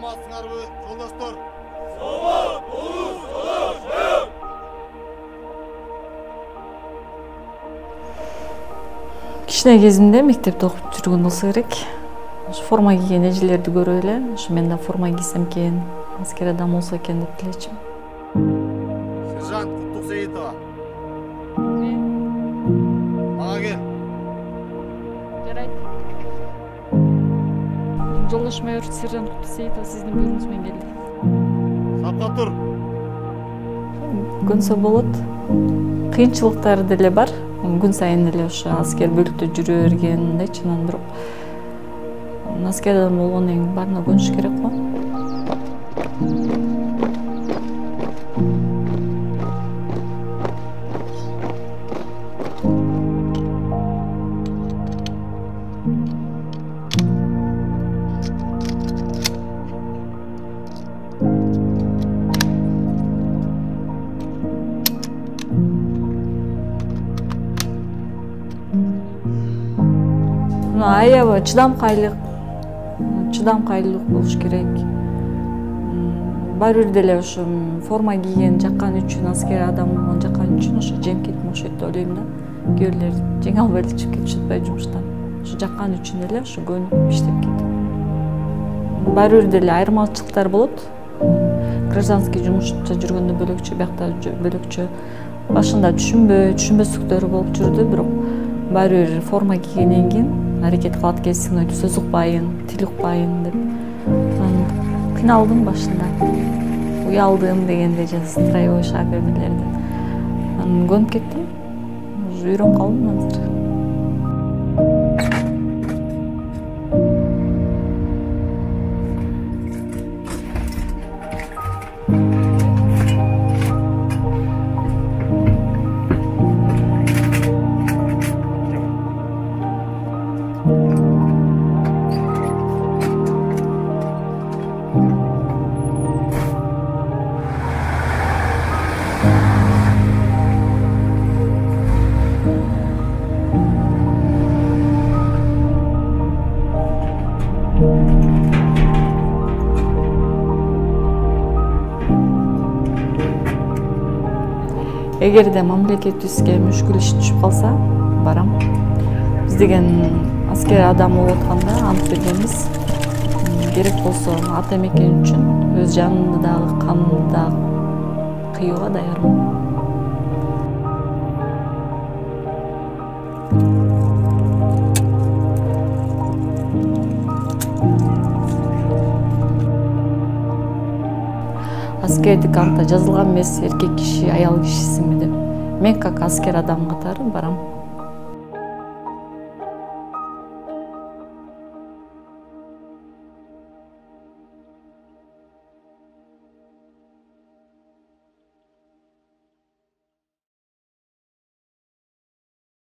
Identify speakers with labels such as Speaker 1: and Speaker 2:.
Speaker 1: Саламатсыңарбы, жолдоштор?
Speaker 2: Саламат болуңуз, жолдош!
Speaker 3: Кичине кезимде мектепте окуп жүргөн болсо керек. Ошо форма кийген эжелерди көрүп эле, ошо мен да форма кийсем экен, аскер адам болсо экен деп элечим.
Speaker 1: Сержант Куттуксейитова. Мага кел.
Speaker 3: Жарайт. Жолдош майор сержант Куттуксейитова сиздин буйругуңуз менен келди.
Speaker 1: Сапка тур.
Speaker 3: Көнсө болот. Кыйынчылыктары деле бар. Күн сайын эле ошо аскер бөлүктө жүрө берген мындайчы, анан бирок аскер адам болгондон кийин баарына көнүш керек го. Аябай чыдамкайлык болуш керек. Баары бир деле ошо форма кийген жаккан үчүн, аскер адам болгон жаккан үчүн ошо жем кетип окшойт деп ойлойм да. Кээ бирлер жеңе албай эле чыгып кетишип атпайбы жумуштан. Ошо жаккан үчүн эле ошо көнүп иштеп кетип. Баары бир деле айырмачылыктар болот. Гражданский жумушта жүргөндө бөлөкчө, биякта бөлөкчө. Башында түшүнбөстүктөр болуп жүрдү, бирок баары бир форма кийгенден кийин аракет кылат экенсиң, сөз укпайын, тил укпайын деп. Анан кыйналдым башында. Уялдым дегенде строевой шагырдылерден. Анан көнүп кеттим. Уже үйрөнүп калдым азыр. Эгерде мамлекетибизге мүшкүл иш түшүп калса, барам. Биз деген аскер адам болуп атканда ант бергенбиз. Керек болсо ата мекен үчүн өз жанымды дагы, канымды дагы кыюуга даярмын. Аскердик антта жазылган эмес, эркек киши, аял кишисиңби деп. Мен как аскер адам катары барам.